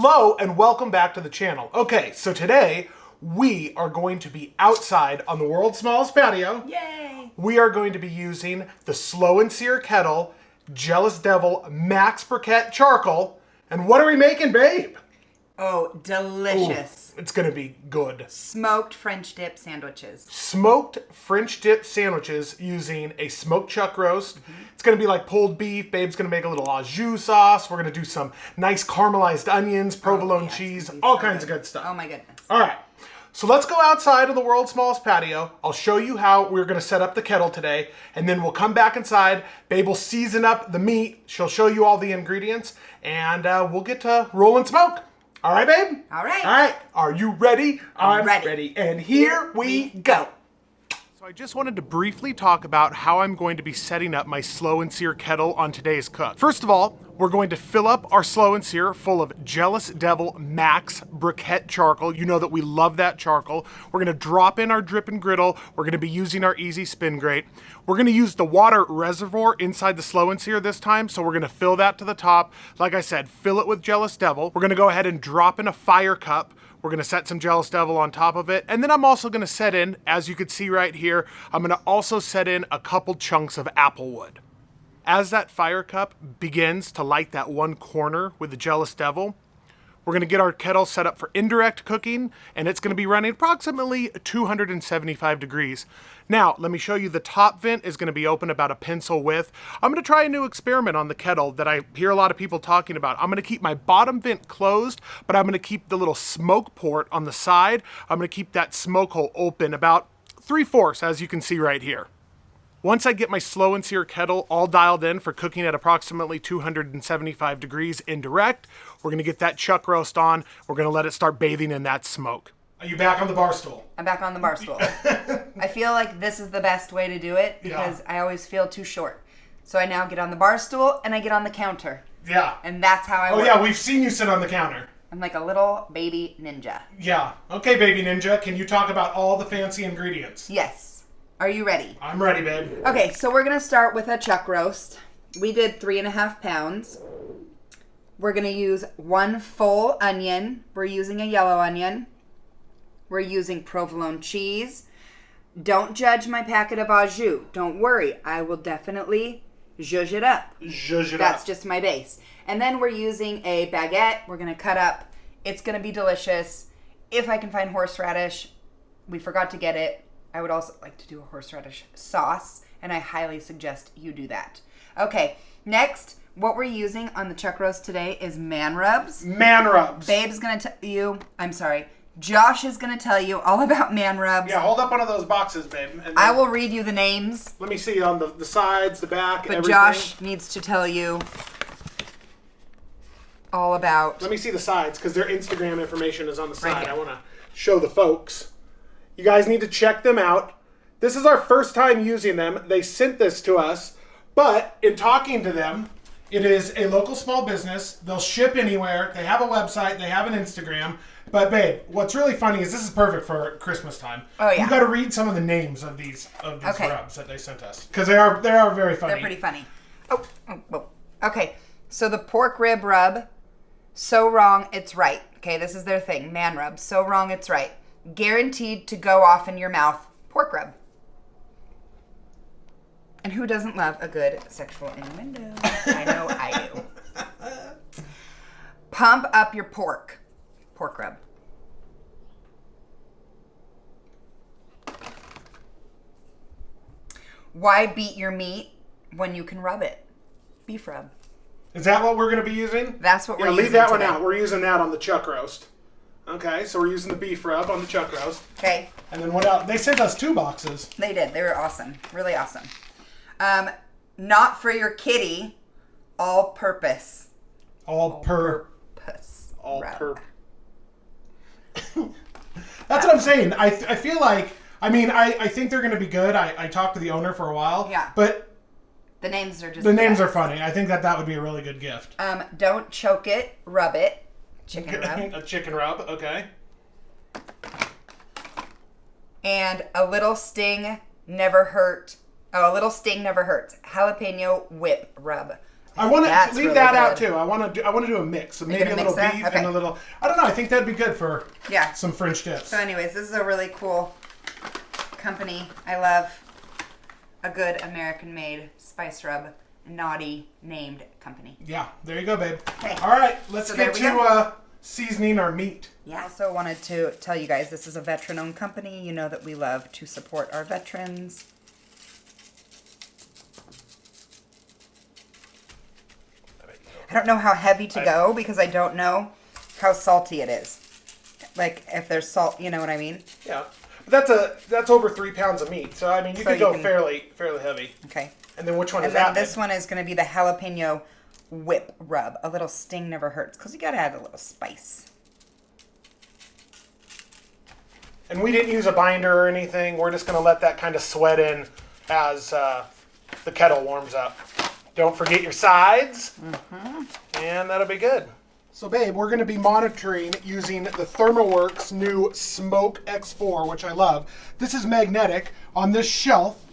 Hello and welcome back to the channel. Okay, so today we are going to be outside on the world's smallest patio. Yay! We are going to be using the Slow & Sear Kettle Jealous Devil Max Briquette Charcoal. And what are we making, babe? Oh, delicious. Ooh, it's gonna be good. Smoked French dip sandwiches. Smoked French dip sandwiches using a smoked chuck roast. It's gonna be like pulled beef. Babe's gonna make a little au jus sauce. We're gonna do some nice caramelized onions, provolone cheese, all kinds of good stuff. Oh my goodness. All right, so let's go outside of the world's smallest patio. I'll show you how we're gonna set up the kettle today, and then we'll come back inside. Babe will season up the meat. She'll show you all the ingredients, and we'll get to roll and smoke. All right, babe? All right. All right, are you ready? I'm ready. And here we go. So I just wanted to briefly talk about how I'm going to be setting up my Slow & Sear kettle on today's cook. First of all, we're going to fill up our Slow & Sear full of Jealous Devil Max Briquette Charcoal. You know that we love that charcoal. We're gonna drop in our drip and griddle. We're gonna be using our easy spin grate. We're gonna use the water reservoir inside the Slow & Sear this time, so we're gonna fill that to the top. Like I said, fill it with Jealous Devil. We're gonna go ahead and drop in a fire cup. We're gonna set some Jealous Devil on top of it. And then I'm also gonna set in, as you can see right here, I'm gonna also set in a couple chunks of apple wood. As that fire cup begins to light that one corner with the Jealous Devil, we're gonna get our kettle set up for indirect cooking, and it's gonna be running approximately 275 degrees. Now, let me show you the top vent is gonna be open about a pencil width. I'm gonna try a new experiment on the kettle that I hear a lot of people talking about. I'm gonna keep my bottom vent closed, but I'm gonna keep the little smoke port on the side. I'm gonna keep that smoke hole open about 3/4, as you can see right here. Once I get my Slow & Sear kettle all dialed in for cooking at approximately 275 degrees indirect, we're gonna get that chuck roast on. We're gonna let it start bathing in that smoke. Are you back on the bar stool? I'm back on the bar stool. I feel like this is the best way to do it because I always feel too short. So I now get on the bar stool and I get on the counter. Yeah. And that's how I work. Oh yeah, we've seen you sit on the counter. I'm like a little baby ninja. Yeah. Okay, baby ninja, can you talk about all the fancy ingredients? Yes. Are you ready? I'm ready, babe. Okay, so we're gonna start with a chuck roast. We did 3.5 pounds. We're gonna use 1 full onion. We're using a yellow onion. We're using provolone cheese. Don't judge my packet of au jus. Don't worry, I will definitely zhuzh it up. Zhuzh it up. That's just my base. And then we're using a baguette. We're gonna cut up. It's gonna be delicious. If I can find horseradish, we forgot to get it. I would also like to do a horseradish sauce, and I highly suggest you do that. Okay, next, what we're using on the chuck roast today is man rubs. Man rubs. Babe's gonna tell you, Josh is gonna tell you all about man rubs. Yeah, hold up one of those boxes, babe. And then I will read you the names. let me see on the sides, the back, But everything. Josh needs to tell you all about. Let me see the sides, because their Instagram information is on the side. Right here. I want to show the folks. You guys need to check them out. This is our first time using them. They sent this to us, but in talking to them, it is a local small business. They'll ship anywhere. They have a website. They have an Instagram. But babe, what's really funny is this is perfect for Christmas time. Oh yeah. You got to read some of the names of these Okay. rubs that they sent us, because they are very funny. They're pretty funny. Oh. Okay, so the pork rib rub, so wrong it's right. Okay, this is their thing, man rub, so wrong it's right. Guaranteed to go off in your mouth, pork rub. And who doesn't love a good sexual innuendo? I know I do. Pump up your pork rub. Why beat your meat when you can rub it? Beef rub. Is that what we're going to be using? That's what we're using leave that today. one out. We're using that on the chuck roast. Okay, so we're using the beef rub on the chuck roast. Okay. And then what else? They sent us 2 boxes. They did. They were awesome. Really awesome. Not for your kitty, all purpose. Purpose. Rub. That's what I'm saying. I feel like, I think they're going to be good. I talked to the owner for a while. Yeah. But the names are just the names are funny. I think that would be a really good gift. Don't choke it, rub it. Chicken rub. A chicken rub, okay. And a little sting never hurt. Oh, a little sting never hurts. Jalapeno whip rub. I want to leave really that out good. too. I want to do a mix. So maybe gonna a mix little that? beef Okay. and a little. I don't know. I think that'd be good for some French dips. So anyways, this is a really cool company. I love a good American-made spice rub, naughty named company. Yeah, there you go, babe. Okay. All right, let's So get there we to seasoning our meat. Yeah. I also wanted to tell you guys this is a veteran-owned company. You know that we love to support our veterans. I don't know how heavy to go because I don't know how salty it is. Like if there's salt, you know what I mean? Yeah, but that's over 3 pounds of meat. So I mean, you So could you go can- fairly heavy. Okay. And then which one is And then that? this one is going to be the jalapeno whip rub. A little sting never hurts because you got to add a little spice. And we didn't use a binder or anything. We're just going to let that kind of sweat in as the kettle warms up. Don't forget your sides. And that'll be good. So babe, we're going to be monitoring using the Thermoworks new Smoke X4, which I love. This is magnetic on this shelf.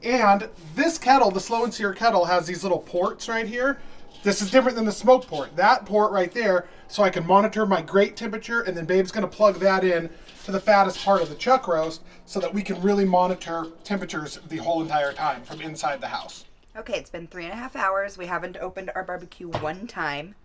And this kettle, the Slow and Sear kettle, has these little ports right here. This is different than the smoke port. That port right there, so I can monitor my grate temperature, and then babe's going to plug that in to the fattest part of the chuck roast so that we can really monitor temperatures the whole entire time from inside the house. Okay, it's been 3.5 hours. We haven't opened our barbecue one time.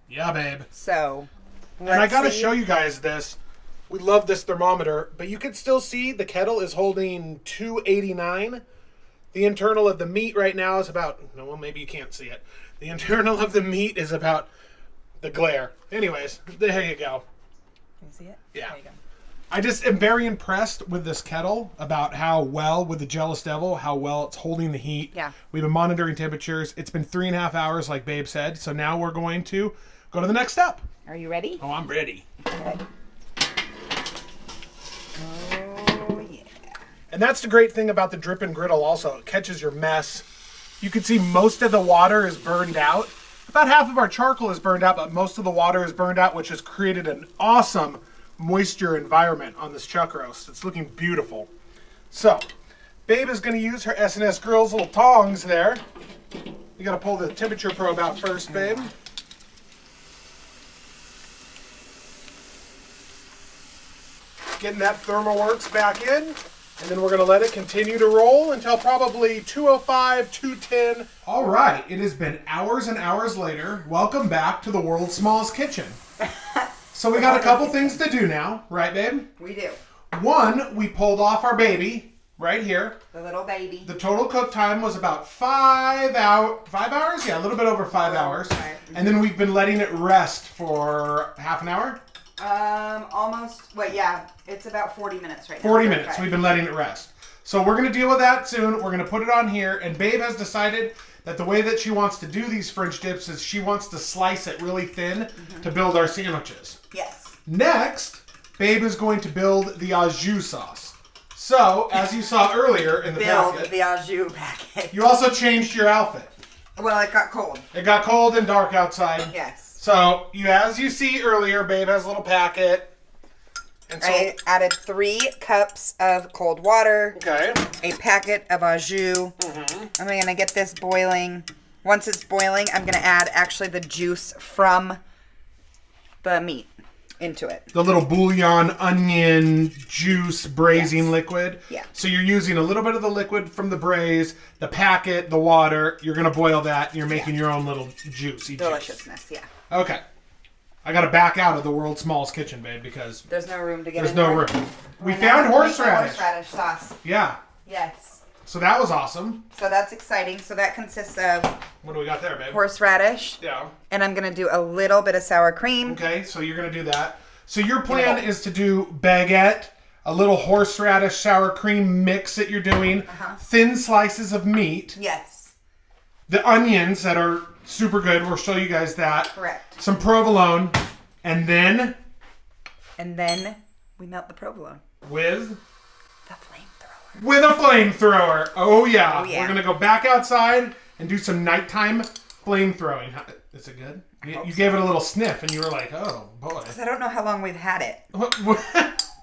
Yeah, babe. So, And I got to show you guys this. We love this thermometer, but you can still see the kettle is holding 289. The internal of the meat right now is about, no, well, maybe you can't see it. The internal of the meat is about the glare. Anyways, there you go. Can you see it? Yeah. There you go. I just am very impressed with this kettle about how well, with the Jealous Devil, how well it's holding the heat. Yeah. We've been monitoring temperatures. It's been 3.5 hours, like Babe said. So now we're going to go to the next step. Are you ready? Oh, I'm ready. Okay. Oh, yeah. And that's the great thing about the drip and griddle also. It catches your mess. You can see most of the water is burned out. About half of our charcoal is burned out, but most of the water is burned out, which has created an awesome moisture environment on this chuck roast. It's looking beautiful. So, Babe is going to use her S&S Grill's little tongs there. You got to pull the temperature probe out first, Babe. Getting that Thermoworks back in. And then we're going to let it continue to roll until probably 205, 210. All right, it has been hours and hours later. Welcome back to the world's smallest kitchen. So we got a couple things to do now, right, babe? We do. One, we pulled off our baby right here. The little baby. The total cook time was about 5 hours? Yeah, a little bit over 5 hours. Right. And then we've been letting it rest for half an hour. Almost. Wait, yeah. It's about 40 minutes right now. 40 minutes. Okay. We've been letting it rest. So we're going to deal with that soon. We're going to put it on here. And Babe has decided that the way that she wants to do these French dips is she wants to slice it really thin to build our sandwiches. Yes. Next, Babe is going to build the au jus sauce. So, as you saw earlier in the Build packet, the au jus packet. you also changed your outfit. Well, it got cold. It got cold and dark outside. Yes. So, as you see earlier, Babe has a little packet. And so, I added 3 cups of cold water, okay. a packet of au jus. I'm going to get this boiling. Once it's boiling, I'm going to add actually the juice from the meat into it. The little bouillon, onion, juice, braising liquid. Yeah. So you're using a little bit of the liquid from the braise, the packet, the water. You're going to boil that, and you're making your own little juicy juice. Deliciousness, yeah. Okay. I got to back out of the world's smallest kitchen, babe, because There's no room to get there's in no there. room. We We're found now making horseradish. Horseradish sauce. Yeah. Yes. So that was awesome. So that's exciting. So that consists of What do we got there, babe? horseradish, Yeah. and I'm going to do a little bit of sour cream. Okay, so you're going to do that. So your plan is to do baguette, a little horseradish sour cream mix that you're doing, thin slices of meat, Yes. the onions that are super good. We'll show you guys that. Correct. Some provolone, and then And then we melt the provolone. with The flamethrower. a flamethrower. Oh yeah. Oh, yeah. We're gonna go back outside and do some nighttime flamethrowing. Is it good? You gave it a little sniff, and you were like, "Oh boy." 'Cause I don't know how long we've had it.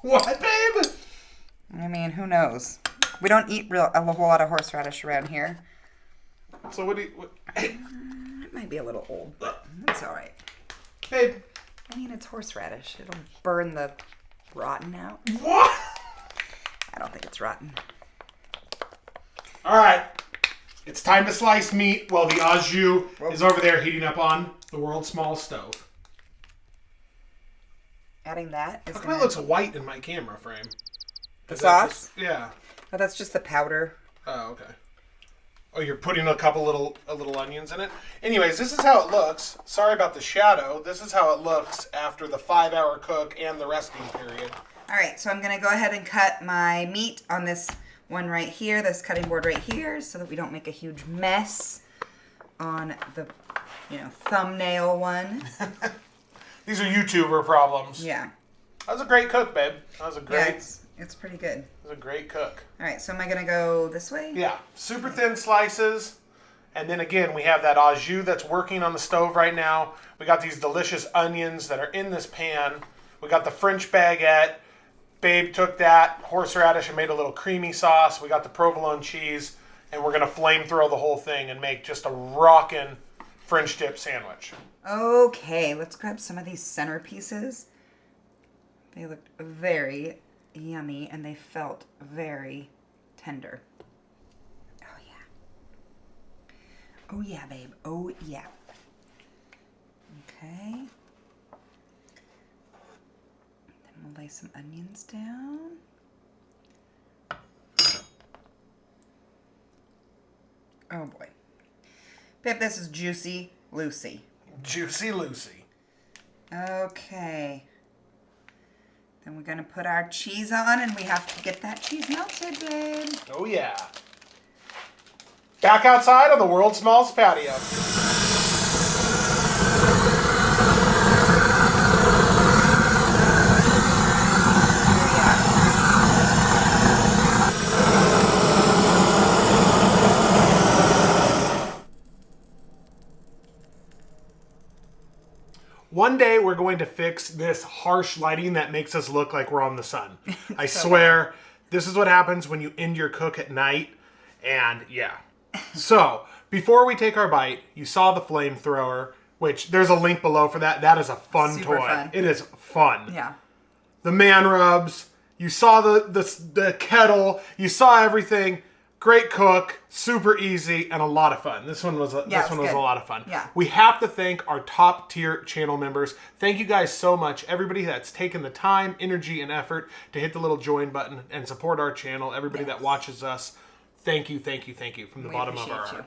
What, babe? I mean, who knows? We don't eat a whole lot of horseradish around here. So what do you? might be a little old, but it's all right. Babe. I mean, it's horseradish. It'll burn the rotten out. What? I don't think it's rotten. All right. It's time to slice meat while the au jus is over there heating up on the world's smallest stove. Adding that is How come it looks white in my camera frame? the sauce. Yeah. Oh, that's just the powder. Oh, okay. Oh, you're putting a couple little onions in it? Anyways, this is how it looks. Sorry about the shadow. This is how it looks after the 5-hour cook and the resting period. All right, so I'm going to go ahead and cut my meat on this one right here, this cutting board right here, so that we don't make a huge mess on the, thumbnail one. These are YouTuber problems. Yeah. That was a great cook, babe. That was a great... Yeah, it's pretty good. It was a great cook. All right, so am I going to go this way? Yeah, super thin slices. And then again, we have that au jus that's working on the stove right now. We got these delicious onions that are in this pan. We got the French baguette. Babe took that horseradish and made a little creamy sauce. We got the provolone cheese. And we're going to flamethrow the whole thing and make just a rockin' French dip sandwich. Okay, let's grab some of these center pieces. They looked very yummy and they felt very tender. Oh yeah. Oh yeah, babe. Oh yeah. Okay. Then we'll lay some onions down. Oh boy. Babe, this is Juicy Lucy. Juicy Lucy. Okay. Then we're going to put our cheese on, and we have to get that cheese melted, babe. Oh, yeah. Back outside on the world's smallest patio. One day we're going to fix this harsh lighting that makes us look like we're on the sun. I swear, this is what happens when you end your cook at night. And yeah. So, before we take our bite, you saw the flamethrower, which there's a link below for that. That is a fun Super toy. fun. It is fun. Yeah. The man rubs. You saw the kettle. You saw everything. Great cook, super easy, and a lot of fun. This one was a lot of fun. Yeah. We have to thank our top tier channel members. Thank you guys so much. Everybody that's taken the time, energy, and effort to hit the little join button and support our channel. Everybody that watches us, thank you from the bottom of our heart.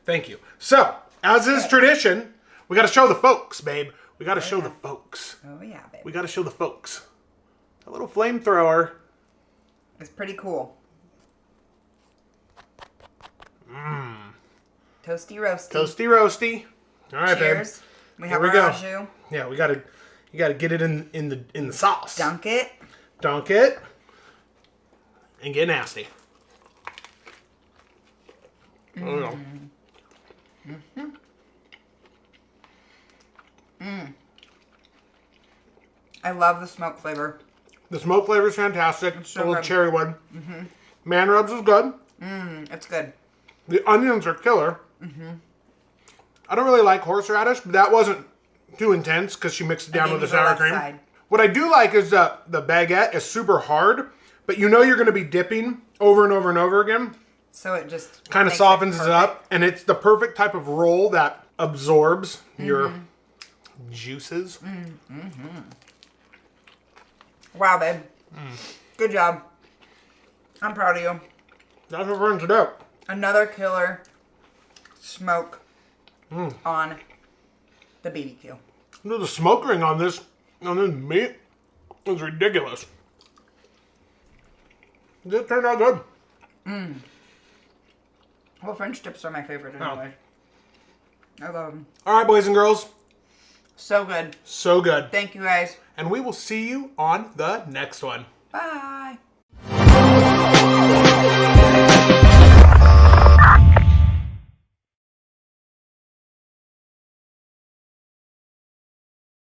Thank you. So, as is tradition, we got to show the folks, babe. We got to show the folks. Oh yeah, babe. We got to show the folks. A little flamethrower. It's pretty cool. Toasty roasty. Toasty roasty. All right, Cheers. babe. We have Here our we go. au jus. Yeah, you gotta get it in the sauce. Dunk it. Dunk it. And get nasty. I love the smoke flavor. The smoke flavor is fantastic. so a little good. cherry one. Man rubs is good. It's good. The onions are killer. I don't really like horseradish, but that wasn't too intense because she mixed it down with the sour cream. Side. What I do like is the baguette is super hard, but you know you're going to be dipping over and over and over again. So it just Kind of makes softens it perfect. up, and it's the perfect type of roll that absorbs your juices. Wow, babe. Good job. I'm proud of you. That's what burns it up. Another killer smoke on the BBQ. The smoke ring on this meat is ridiculous. It turned out good. Well, French dips are my favorite anyway. I love them. All right, boys and girls. So good. So good. Thank you, guys. And we will see you on the next one. Bye.